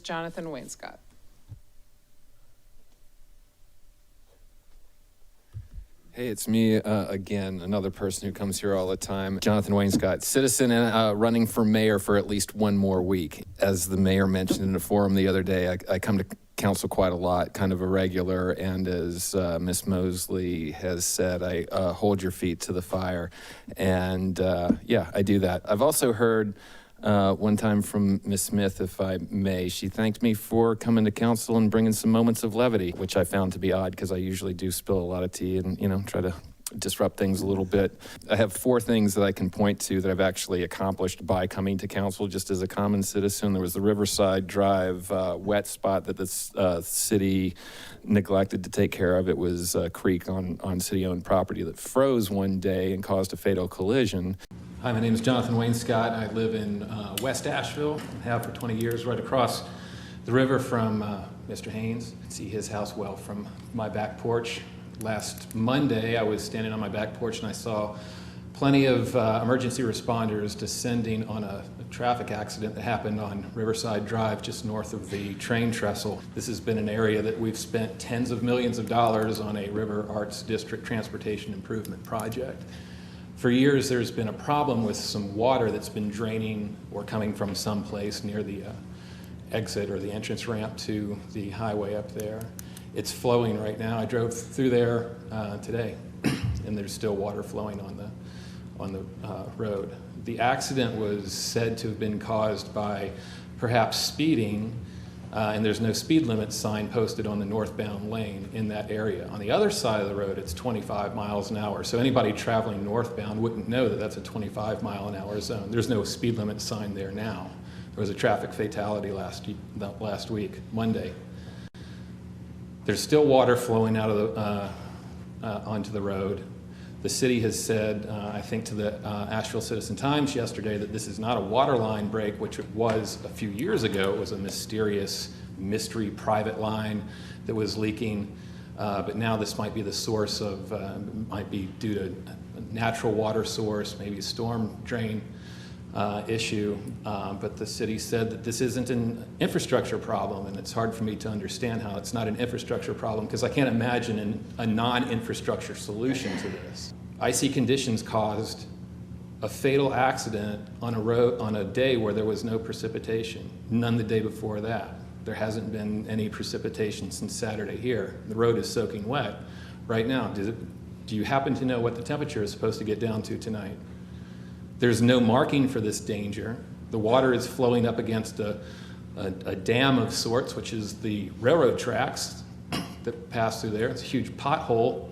Jonathan Wainscott. Hey, it's me again, another person who comes here all the time. Jonathan Wainscott, citizen and running for mayor for at least one more week. As the mayor mentioned in a forum the other day, I come to council quite a lot, kind of a regular, and as Miss Mosley has said, I hold your feet to the fire. And yeah, I do that. I've also heard one time from Miss Smith, if I may. She thanked me for coming to council and bringing some moments of levity, which I found to be odd because I usually do spill a lot of tea and, you know, try to disrupt things a little bit. I have 4 things that I can point to that I've actually accomplished by coming to council just as a common citizen. There was the Riverside Drive Wetspot that the city neglected to take care of. It was a creek on city-owned property that froze one day and caused a fatal collision. Hi, my name is Jonathan Wainscott. I live in West Asheville, have for 20 years, right across the river from Mr. Haynes. You can see his house well from my back porch. Last Monday, I was standing on my back porch and I saw plenty of emergency responders descending on a traffic accident that happened on Riverside Drive just north of the train trestle. This has been an area that we've spent tens of millions of dollars on a River Arts District transportation improvement project. For years, there's been a problem with some water that's been draining or coming from someplace near the exit or the entrance ramp to the highway up there. It's flowing right now. I drove through there today, and there's still water flowing on the road. The accident was said to have been caused by perhaps speeding, and there's no speed limit sign posted on the northbound lane in that area. On the other side of the road, it's 25 miles an hour. So anybody traveling northbound wouldn't know that that's a 25 mile an hour zone. There's no speed limit sign there now. There was a traffic fatality last week, Monday. There's still water flowing out of onto the road. The city has said, I think to the Asheville Citizen-Times yesterday, that this is not a water line break, which it was a few years ago. It was a mysterious mystery private line that was leaking. But now this might be the source of, might be due to a natural water source, maybe a storm drain issue. But the city said that this isn't an infrastructure problem, and it's hard for me to understand how it's not an infrastructure problem, because I can't imagine a non-infrastructure solution to this. Icy conditions caused a fatal accident on a road on a day where there was no precipitation, none the day before that. There hasn't been any precipitation since Saturday here. The road is soaking wet right now. Do you happen to know what the temperature is supposed to get down to tonight? There's no marking for this danger. The water is flowing up against a dam of sorts, which is the railroad tracks that pass through there. It's a huge pothole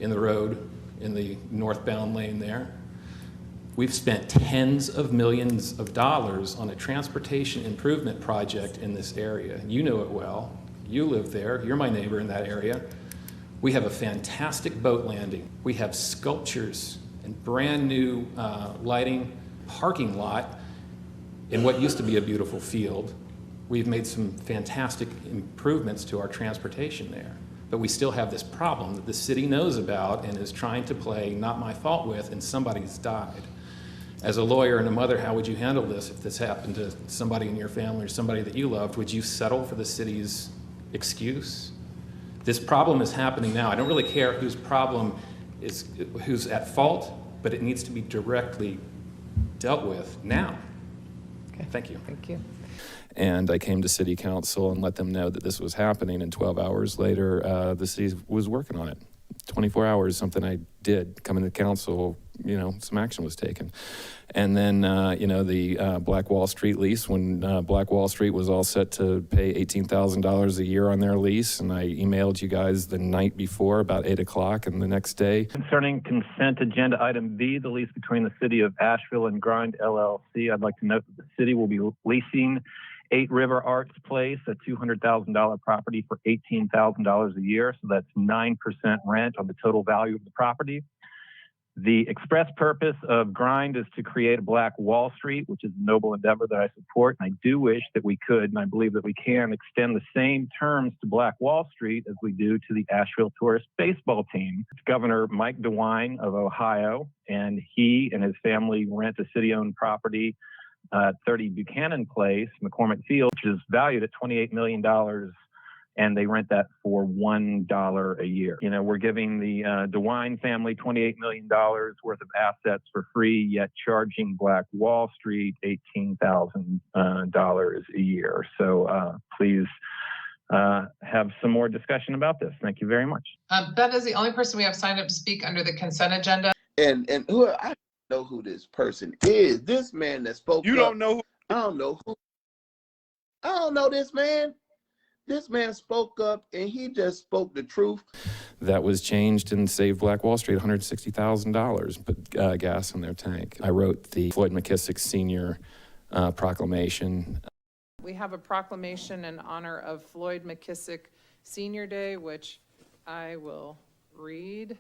in the road in the northbound lane there. We've spent tens of millions of dollars on a transportation improvement project in this area. You know it well. You live there. You're my neighbor in that area. We have a fantastic boat landing. We have sculptures and brand new lighting, parking lot in what used to be a beautiful field. We've made some fantastic improvements to our transportation there. But we still have this problem that the city knows about and is trying to play not my fault with, and somebody's died. As a lawyer and a mother, how would you handle this if this happened to somebody in your family or somebody that you loved? Would you settle for the city's excuse? This problem is happening now. I don't really care whose problem is, who's at fault, but it needs to be directly dealt with now. Okay. Thank you. Thank you. And I came to city council and let them know that this was happening, and 12 hours later, the city was working on it. 24 hours, something I did, coming to council, you know, some action was taken. And then, you know, the Black Wall Street lease, when Black Wall Street was all set to pay $18,000 a year on their lease, and I emailed you guys the night before about 8 o'clock, and the next day. Concerning consent agenda item B, the lease between the City of Asheville and Grind LLC, I'd like to note that the city will be leasing 8 River Arts Place, a $200,000 property, for $18,000 a year. So that's 9% rent on the total value of the property. The express purpose of Grind is to create a Black Wall Street, which is a noble endeavor that I support. And I do wish that we could, and I believe that we can, extend the same terms to Black Wall Street as we do to the Asheville Tourist baseball team. It's Governor Mike DeWine of Ohio, and he and his family rent a city-owned property 30 Buchanan Place, McCormick Field, which is valued at $28 million, and they rent that for $1 a year. You know, we're giving the DeWine family $28 million worth of assets for free, yet charging Black Wall Street $18,000 a year. So please have some more discussion about this. Thank you very much. That is the only person we have signed up to speak under the consent agenda. And who I don't know who this person is. This man that spoke You up, don't know who? I don't know who. I don't know this man. This man spoke up and he just spoke the truth. That was changed and saved Black Wall Street $160,000, put gas in their tank. I wrote the Floyd McKissick Sr. proclamation. We have a proclamation in honor of Floyd McKissick Senior Day, which I will read.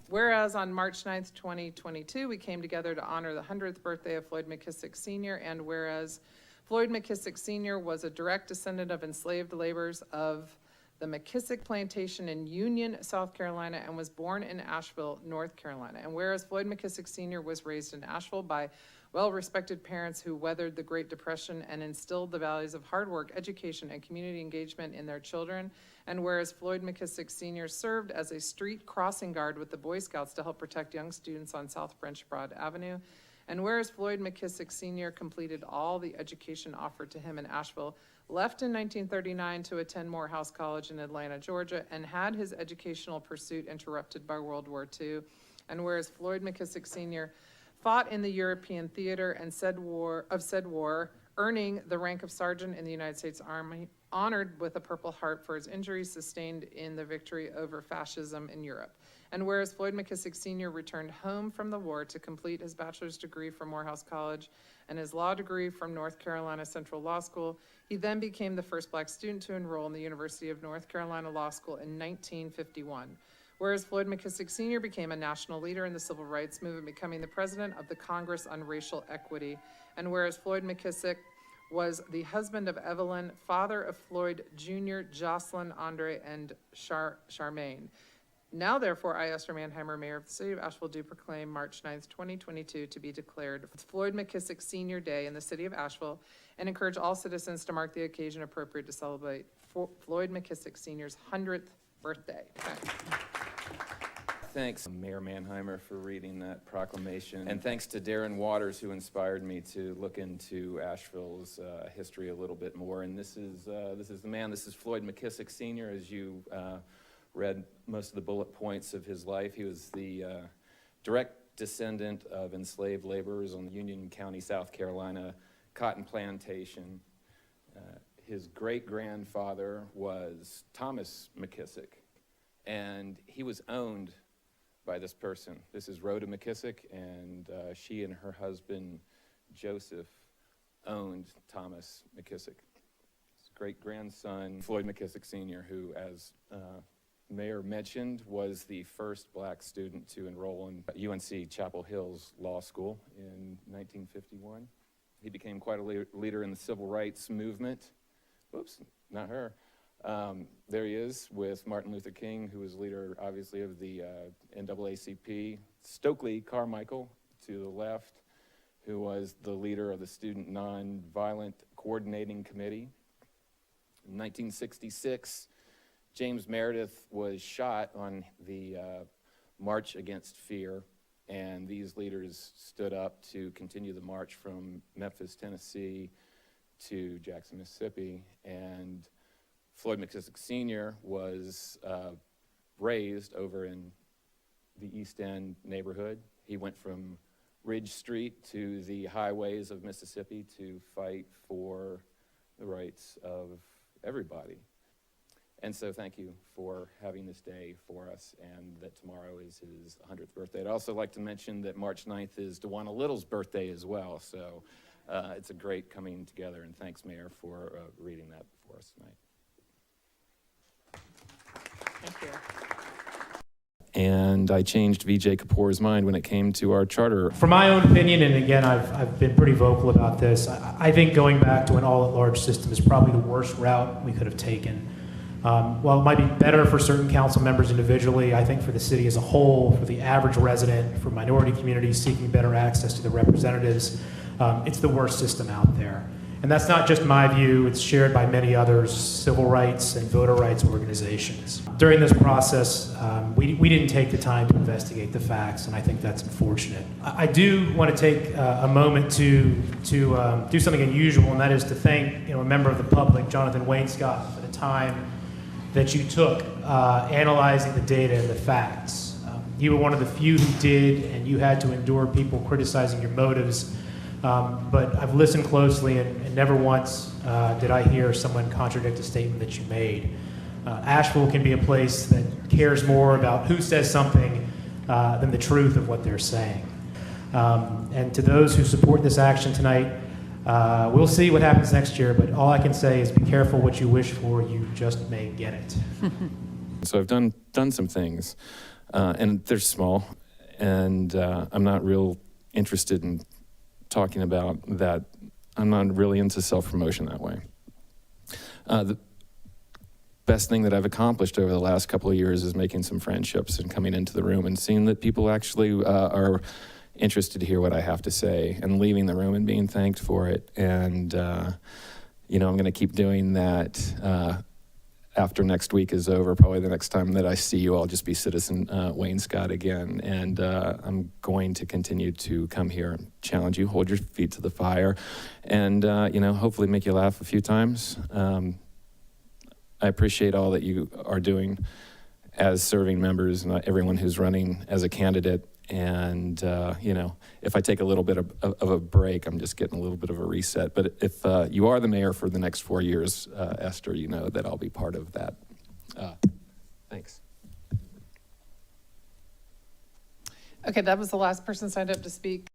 Whereas on March 9th, 2022, we came together to honor the 100th birthday of Floyd McKissick Sr., and whereas Floyd McKissick Sr. was a direct descendant of enslaved laborers of the McKissick Plantation in Union, South Carolina, and was born in Asheville, North Carolina. And whereas Floyd McKissick Sr. was raised in Asheville by well-respected parents who weathered the Great Depression and instilled the values of hard work, education, and community engagement in their children. And whereas Floyd McKissick Sr. served as a street crossing guard with the Boy Scouts to help protect young students on South French Broad Avenue. And whereas Floyd McKissick Sr. completed all the education offered to him in Asheville, left in 1939 to attend Morehouse College in Atlanta, Georgia, and had his educational pursuit interrupted by World War II. And whereas Floyd McKissick Sr. fought in the European theater and said war, earning the rank of sergeant in the United States Army, honored with a Purple Heart for his injuries sustained in the victory over fascism in Europe. And whereas Floyd McKissick Sr. returned home from the war to complete his bachelor's degree from Morehouse College and his law degree from North Carolina Central Law School, he then became the first Black student to enroll in the University of North Carolina Law School in 1951. Whereas Floyd McKissick Sr. became a national leader in the civil rights movement, becoming the president of the Congress on Racial Equity. And whereas Floyd McKissick was the husband of Evelyn, father of Floyd Jr., Jocelyn, Andre, and Charmaine. Now, therefore, I, Esther Mannheimer, Mayor of the City of Asheville, do proclaim March 9th, 2022 to be declared Floyd McKissick Senior Day in the City of Asheville, and encourage all citizens to mark the occasion appropriate to celebrate Floyd McKissick Senior's 100th birthday. Okay. Thanks, Mayor Mannheimer, for reading that proclamation. And thanks to Darren Waters, who inspired me to look into Asheville's history a little bit more. And this is the man. This is Floyd McKissick Sr., as you read most of the bullet points of his life. He was the direct descendant of enslaved laborers on the Union County, South Carolina cotton plantation. His great-grandfather was Thomas McKissick, and he was owned by this person. This is Rhoda McKissick, and she and her husband, Joseph, owned Thomas McKissick. His great-grandson, Floyd McKissick Sr., who, as Mayor mentioned, was the first Black student to enroll in UNC Chapel Hill's law school in 1951. He became quite a leader in the civil rights movement. Whoops, not her. There he is with Martin Luther King, who was leader, obviously, of the NAACP. Stokely Carmichael, to the left, who was the leader of the Student Nonviolent Coordinating Committee. In 1966, James Meredith was shot on the March Against Fear, and these leaders stood up to continue the march from Memphis, Tennessee to Jackson, Mississippi. And Floyd McKissick Sr. was raised over in the East End neighborhood. He went from Ridge Street to the highways of Mississippi to fight for the rights of everybody. And so thank you for having this day for us, and that tomorrow is his 100th birthday. I'd also like to mention that March 9th is DeWanna Little's birthday as well, so it's a great coming together, and thanks, Mayor, for reading that for us tonight. Thank you. And I changed Vijay Kapoor's mind when it came to our charter. From my own opinion, and again, I've been pretty vocal about this, I think going back to an all-at-large system is probably the worst route we could have taken. While it might be better for certain council members individually, I think for the city as a whole, for the average resident, for minority communities seeking better access to the representatives, It's the worst system out there. And that's not just my view, it's shared by many others, civil rights and voter rights organizations. During this process, we didn't take the time to investigate the facts, and I think that's unfortunate. I do want to take a moment to do something unusual, and that is to thank a member of the public, Jonathan Wainscott, for the time that you took analyzing the data and the facts. You were one of the few who did, and you had to endure people criticizing your motives. But I've listened closely, and never once did I hear someone contradict a statement that you made. Asheville can be a place that cares more about who says something than the truth of what they're saying. And to those who support this action tonight, we'll see what happens next year, but all I can say is be careful what you wish for, you just may get it. So I've done some things, and they're small, and I'm not real interested in talking about that. I'm not really into self-promotion that way. The best thing that I've accomplished over the last couple of years is making some friendships and coming into the room and seeing that people actually are interested to hear what I have to say, and leaving the room and being thanked for it. And I'm going to keep doing that after next week is over. Probably the next time that I see you, I'll just be Citizen Wainscott again. And I'm going to continue to come here and challenge you, hold your feet to the fire, and, hopefully make you laugh a few times. I appreciate all that you are doing as serving members and everyone who's running as a candidate. And, if I take a little bit of a break, I'm just getting a little bit of a reset. But if you are the mayor for the next 4 years, Esther, you know that I'll be part of that. Thanks. Okay, that was the last person signed up to speak.